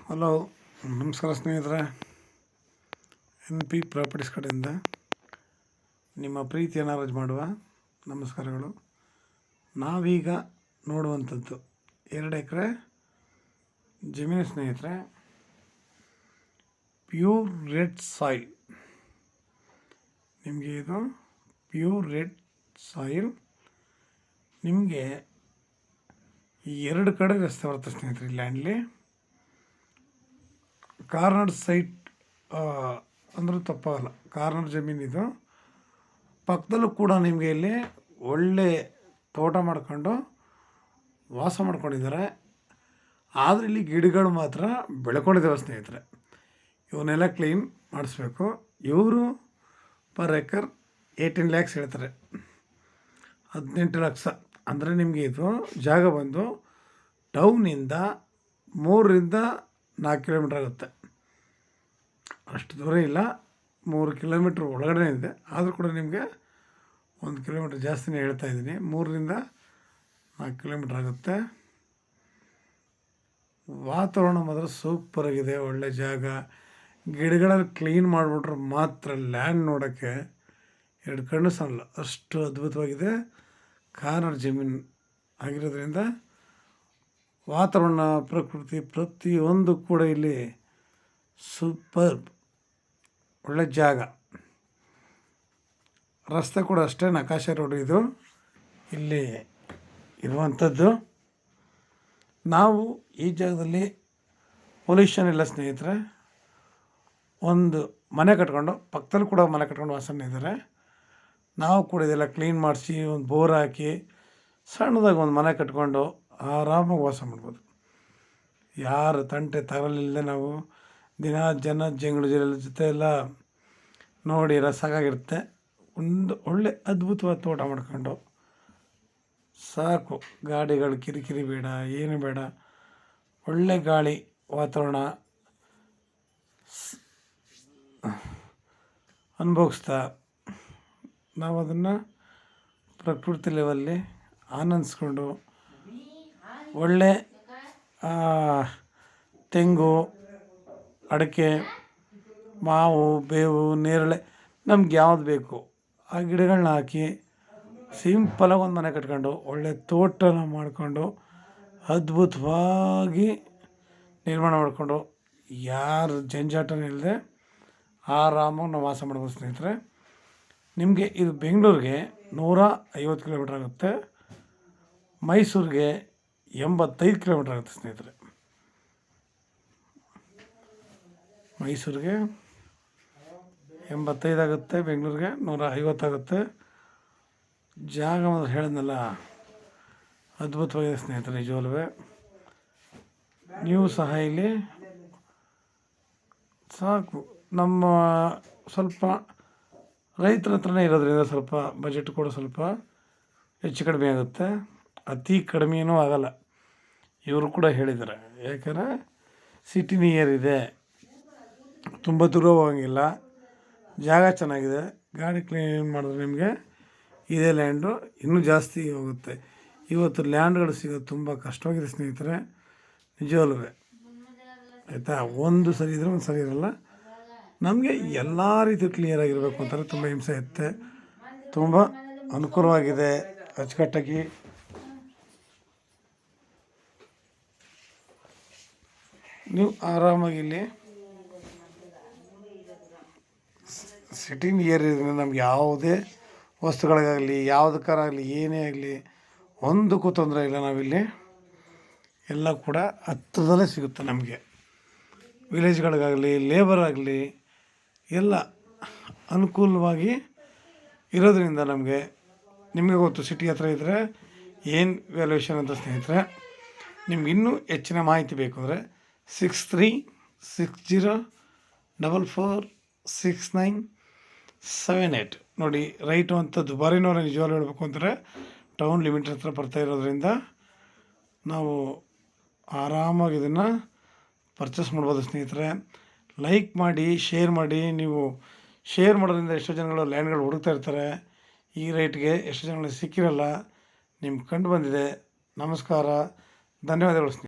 Hello, ನಮಸ್ಕಾರ ಸ್ನೇಹಿತರೆ. NP properties ಕಡೆಯಿಂದ ನಿಮ್ಮ ಪ್ರೀತಿಯನ್ನು ರಾಜ್ ಮಾಡುವ ನಮಸ್ಕಾರಗಳು. ನಾವೀಗ ನೋಡುವಂಥದ್ದು 2 ಎಕರೆ ಜಮೀನು ಸ್ನೇಹಿತರೆ. Pure red soil. ನಿಮಗೆ ಇದು ಪ್ಯೂರ್ ರೆಡ್ ಸಾಯಿಲ್. ನಿಮಗೆ ಈ 2 ಕಡೆ ರಸ್ತೆ ಬರುತ್ತೆ ಸ್ನೇಹಿತರೆ. ಈ ಲ್ಯಾಂಡ್ಲಿ ಕಾರ್ನರ್ ಸೈಟ್ ಅಂದರೂ ತಪ್ಪಾಗಲ್ಲ. ಕಾರ್ನರ್ ಜಮೀನಿದು ಪಕ್ಕದಲ್ಲೂ ಕೂಡ ನಿಮಗೆ ಇಲ್ಲಿ ಒಳ್ಳೆ ತೋಟ ಮಾಡ್ಕೊಂಡು ವಾಸ ಮಾಡ್ಕೊಂಡಿದ್ದಾರೆ. ಆದರೆ ಇಲ್ಲಿ ಗಿಡಗಳು ಮಾತ್ರ ಬೆಳ್ಕೊಂಡಿದ್ದಾವೆ ಸ್ನೇಹಿತರೆ. ಇವನ್ನೆಲ್ಲ ಕ್ಲೀನ್ ಮಾಡಿಸ್ಬೇಕು. ಇವರು ಪರ್ ಎಕರ್ 18 lakhs ಹೇಳ್ತಾರೆ. 18 ಲಕ್ಷ ಅಂದರೆ ನಿಮಗೆ ಇದು ಜಾಗ ಬಂದು ಟೌನಿಂದ 3 ರಿಂದ 4 ಕಿಲೋಮೀಟ್ರ್ ಆಗುತ್ತೆ. ಅಷ್ಟು ದೂರ ಇಲ್ಲ, 3 ಕಿಲೋಮೀಟ್ರ್ ಒಳಗಡೆ ಇದೆ. ಆದರೂ ಕೂಡ ನಿಮಗೆ 1 ಕಿಲೋಮೀಟ್ರ್ ಜಾಸ್ತಿನೇ ಹೇಳ್ತಾ ಇದ್ದೀನಿ. 3 ರಿಂದ 4 ಕಿಲೋಮೀಟ್ರ್ ಆಗುತ್ತೆ. ವಾತಾವರಣ ಮಾತ್ರ ಸೂಪರಾಗಿದೆ, ಒಳ್ಳೆ ಜಾಗ. ಗಿಡಗಳಲ್ಲಿ ಕ್ಲೀನ್ ಮಾಡಿಬಿಟ್ರೆ ಮಾತ್ರ ಲ್ಯಾಂಡ್ ನೋಡೋಕ್ಕೆ 2 ಕಣ್ಣು ಸಾಲಲ್ಲ, ಅಷ್ಟು ಅದ್ಭುತವಾಗಿದೆ. ಕಾರ್ನರ್ ಜಮೀನು ಆಗಿರೋದ್ರಿಂದ ವಾತಾವರಣ, ಪ್ರಕೃತಿ ಪ್ರತಿಯೊಂದು ಕೂಡ ಇಲ್ಲಿ ಸೂಪರ್, ಒಳ್ಳೆ ಜಾಗ. ರಸ್ತೆ ಕೂಡ ಅಷ್ಟೇ, ನಕಾಶೆ ರೋಡ್ ಇದು ಇಲ್ಲಿ ಇರುವಂಥದ್ದು. ನಾವು ಈ ಜಾಗದಲ್ಲಿ ಪೊಲ್ಯೂಷನ್ ಇಲ್ಲ ಸ್ನೇಹಿತರೆ. ಒಂದು ಮನೆ ಕಟ್ಕೊಂಡು, ಪಕ್ಕದಲ್ಲಿ ಕೂಡ ಮನೆ ಕಟ್ಕೊಂಡು ವಾಸನೆ ಇದ್ದಾರೆ. ನಾವು ಕೂಡ ಇದೆಲ್ಲ ಕ್ಲೀನ್ ಮಾಡಿಸಿ ಒಂದು ಬೋರ್ ಹಾಕಿ ಸಣ್ಣದಾಗಿ ಒಂದು ಮನೆ ಕಟ್ಕೊಂಡು ಆರಾಮಾಗಿ ವಾಸ ಮಾಡ್ಬೋದು. ಯಾರು ತಂಟೆ ತಗಲಿಲ್ಲದೆ ನಾವು ದಿನ ಜಂಗಳ ಜೊತೆ ಎಲ್ಲ ನೋಡಿ ಸಾಕಾಗಿರುತ್ತೆ. ಒಂದು ಒಳ್ಳೆ ಅದ್ಭುತವಾದ ತೋಟ ಮಾಡ್ಕೊಂಡು ಸಾಕು. ಗಾಡಿಗಳು ಕಿರಿಕಿರಿ ಬೇಡ, ಏನು ಬೇಡ. ಒಳ್ಳೆ ಗಾಳಿ, ವಾತಾವರಣ ಅನುಭವಿಸ್ತಾ ನಾವು ಅದನ್ನು ಪ್ರಕೃತಿ ಲೆವೆಲ್ಲಿ ಆನಂದಿಸ್ಕೊಂಡು ಒಳ್ಳೆ ತೆಂಗು, ಅಡಿಕೆ, ಮಾವು, ಬೇವು, ನೇರಳೆ, ನಮ್ಗೆ ಯಾವ್ದು ಬೇಕು ಆ ಗಿಡಗಳನ್ನ ಹಾಕಿ ಸಿಂಪಲಾಗಿ ಒಂದು ಮನೆ ಕಟ್ಕೊಂಡು ಒಳ್ಳೆ ತೋಟನ ಮಾಡಿಕೊಂಡು ಅದ್ಭುತವಾಗಿ ನಿರ್ಮಾಣ ಮಾಡಿಕೊಂಡು ಯಾರು ಜಂಜಾಟನೂ ಇಲ್ಲದೆ ಆರಾಮಾಗಿ ನಾವು ವಾಸ ಮಾಡ್ಬೋದು ಸ್ನೇಹಿತರೆ. ನಿಮಗೆ ಇದು ಬೆಂಗಳೂರಿಗೆ 150 ಕಿಲೋಮೀಟ್ರ್ ಆಗುತ್ತೆ. ಮೈಸೂರಿಗೆ 85 ಕಿಲೋಮೀಟ್ರ್ ಆಗುತ್ತೆ ಸ್ನೇಹಿತರೆ. ಮೈಸೂರಿಗೆ 85 ಆಗುತ್ತೆ, ಬೆಂಗಳೂರಿಗೆ 150 ಆಗುತ್ತೆ. ಜಾಗ ಮೊದಲು ಹೇಳಿದ್ನಲ್ಲ, ಅದ್ಭುತವಾಗಿದೆ ಸ್ನೇಹಿತರೆ. ನಿಜವಲ್ವೇ ನೀವು ಸಹ ಇಲ್ಲಿ ಸಾಕು. ನಮ್ಮ ಸ್ವಲ್ಪ ರೈತರ ಹತ್ರನೇ ಇರೋದ್ರಿಂದ ಸ್ವಲ್ಪ ಬಜೆಟ್ ಕೂಡ ಸ್ವಲ್ಪ ಹೆಚ್ಚು ಕಡಿಮೆ ಆಗುತ್ತೆ. ಅತಿ ಕಡಿಮೆಯೂ ಆಗಲ್ಲ. ಇವರು ಕೂಡ ಹೇಳಿದ್ದಾರೆ, ಯಾಕಂದರೆ ಸಿಟಿ ನಿಯರ್ ಇದೆ, ತುಂಬ ದೂರ ಹೋಗಂಗಿಲ್ಲ, ಜಾಗ ಚೆನ್ನಾಗಿದೆ. ಗಾಡಿ ಕ್ಲೀನ್ ಮಾಡಿದ್ರೆ ನಿಮಗೆ ಇದೇ ಲ್ಯಾಂಡು ಇನ್ನೂ ಜಾಸ್ತಿ ಹೋಗುತ್ತೆ. ಇವತ್ತು ಲ್ಯಾಂಡ್ಗಳು ಸಿಗೋದು ತುಂಬ ಕಷ್ಟವಾಗಿದೆ ಸ್ನೇಹಿತರೆ. ನಿಜವಲ್ವೇ ಆಯಿತಾ. ಒಂದು ಸರಿ ಇದ್ದರೆ ಒಂದು ಸರಿ ಇರಲ್ಲ. ನಮಗೆ ಎಲ್ಲ ರೀತಿ ಕ್ಲಿಯರಾಗಿರಬೇಕು ಅಂತಾರೆ. ತುಂಬ ಹಿಂಸೆ ಇರುತ್ತೆ, ತುಂಬ ಅನುಕೂಲವಾಗಿದೆ ಅಚ್ಚುಕಟ್ಟಾಗಿ. ನೀವು ಆರಾಮಾಗಿ ಇಲ್ಲಿ ಸಿಟಿ ನಿಯರ್ ಇರೋದ್ರಿಂದ ನಮ್ಗೆ ಯಾವುದೇ ವಸ್ತುಗಳಿಗಾಗಲಿ, ಯಾವುದಕ್ಕಾಗಲಿ, ಏನೇ ಆಗಲಿ ಒಂದಕ್ಕೂ ತೊಂದರೆ ಇಲ್ಲ. ನಾವಿಲ್ಲಿ ಎಲ್ಲ ಕೂಡ ಹತ್ರದಲ್ಲೇ ಸಿಗುತ್ತೆ ನಮಗೆ. ವಿಲೇಜ್ಗಳಿಗಾಗಲಿ, ಲೇಬರ್ ಆಗಲಿ ಎಲ್ಲ ಅನುಕೂಲವಾಗಿ ಇರೋದ್ರಿಂದ ನಿಮಗೆ ಗೊತ್ತು ಸಿಟಿ ಹತ್ರ ಇದ್ದರೆ ಏನು ವ್ಯಾಲ್ಯೂಯೇಷನ್ ಅಂತ ಸ್ನೇಹಿತರೆ. ನಿಮ್ಗೆ ಇನ್ನೂ ಹೆಚ್ಚಿನ ಮಾಹಿತಿ ಬೇಕು ಅಂದರೆ 6360446978 ನೋಡಿ. ರೈಟು ಅಂತ ದುಬಾರಿನವರೇ ನಿಜವಾಗ್ಲೂ ಹೇಳಬೇಕು ಅಂದರೆ ಟೌನ್ ಲಿಮಿಟ್ ಹತ್ರ ಬರ್ತಾ ಇರೋದ್ರಿಂದ ನಾವು ಆರಾಮಾಗಿ ಇದನ್ನು ಪರ್ಚೇಸ್ ಮಾಡ್ಬೋದು ಸ್ನೇಹಿತರೆ. ಲೈಕ್ ಮಾಡಿ, ಶೇರ್ ಮಾಡಿ. ನೀವು ಶೇರ್ ಮಾಡೋದ್ರಿಂದ ಎಷ್ಟೋ ಜನಗಳು ಲ್ಯಾಂಡ್ಗಳು ಹುಡುಕ್ತಾ ಇರ್ತಾರೆ. ಈ ರೇಟ್ಗೆ ಎಷ್ಟೋ ಜನಗಳಿಗೆ ಸಿಕ್ಕಿರಲ್ಲ. ನಿಮ್ಗೆ ಕಂಡು ಬಂದಿದೆ. ನಮಸ್ಕಾರ, ಧನ್ಯವಾದಗಳು ಸ್ನೇಹಿತರೆ.